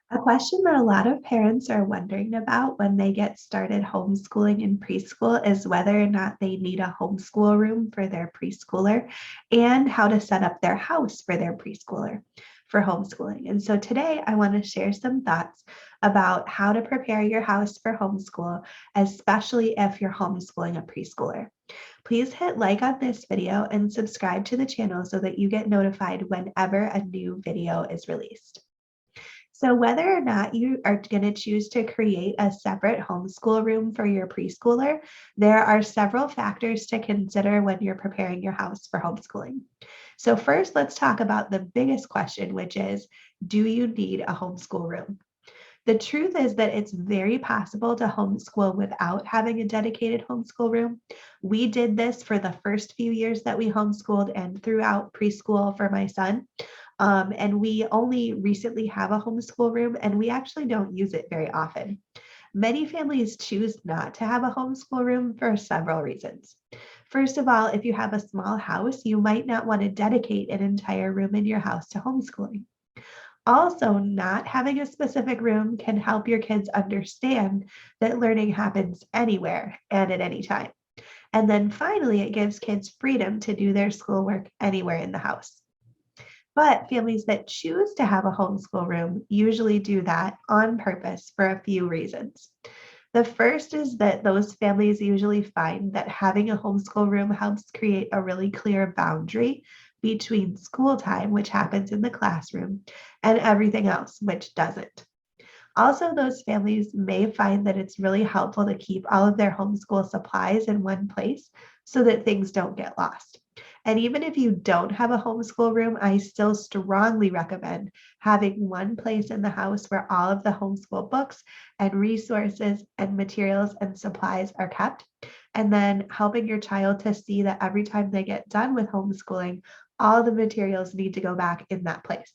A question that a lot of parents are wondering about when they get started homeschooling in preschool is whether or not they need a homeschool room for their preschooler and how to set up their house for their preschooler for homeschooling. And so today I want to share some thoughts about how to prepare your house for homeschool, especially if you're homeschooling a preschooler. Please hit like on this video and subscribe to the channel so that you get notified whenever a new video is released. So, whether or not you are going to choose to create a separate homeschool room for your preschooler, there are several factors to consider when you're preparing your house for homeschooling. So, first, let's talk about the biggest question, which is, do you need a homeschool room? The truth is that it's very possible to homeschool without having a dedicated homeschool room. We did this for the first few years that we homeschooled and throughout preschool for my son. And we only recently have a homeschool room, and we actually don't use it very often. Many families choose not to have a homeschool room for several reasons. First of all, if you have a small house, you might not want to dedicate an entire room in your house to homeschooling. Also, not having a specific room can help your kids understand that learning happens anywhere and at any time. And then finally, it gives kids freedom to do their schoolwork anywhere in the house. But families that choose to have a homeschool room usually do that on purpose for a few reasons. The first is that those families usually find that having a homeschool room helps create a really clear boundary between school time, which happens in the classroom, and everything else, which doesn't. Also, those families may find that it's really helpful to keep all of their homeschool supplies in one place so that things don't get lost. And even if you don't have a homeschool room, I still strongly recommend having one place in the house where all of the homeschool books and resources and materials and supplies are kept. And then helping your child to see that every time they get done with homeschooling, all the materials need to go back in that place.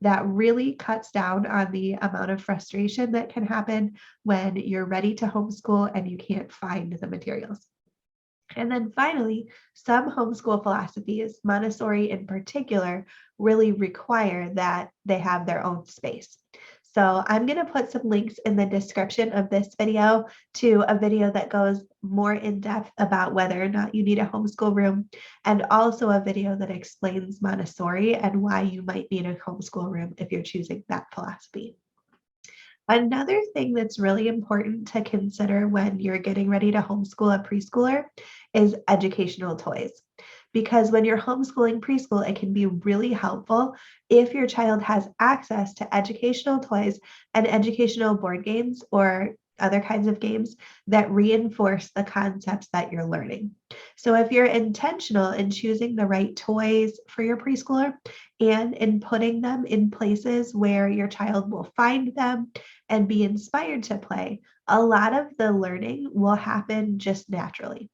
That really cuts down on the amount of frustration that can happen when you're ready to homeschool and you can't find the materials. And then finally, some homeschool philosophies, Montessori in particular, really require that they have their own space. So I'm going to put some links in the description of this video to a video that goes more in depth about whether or not you need a homeschool room, and also a video that explains Montessori and why you might need a homeschool room if you're choosing that philosophy. Another thing that's really important to consider when you're getting ready to homeschool a preschooler is educational toys. Because when you're homeschooling preschool, it can be really helpful if your child has access to educational toys and educational board games or other kinds of games that reinforce the concepts that you're learning. So if you're intentional in choosing the right toys for your preschooler and in putting them in places where your child will find them and be inspired to play, a lot of the learning will happen just naturally.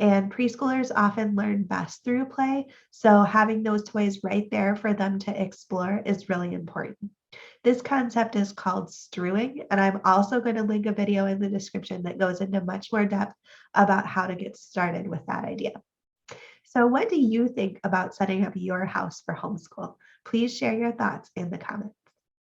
And preschoolers often learn best through play. So having those toys right there for them to explore is really important. This concept is called strewing, and I'm also going to link a video in the description that goes into much more depth about how to get started with that idea. So what do you think about setting up your house for homeschool? Please share your thoughts in the comments.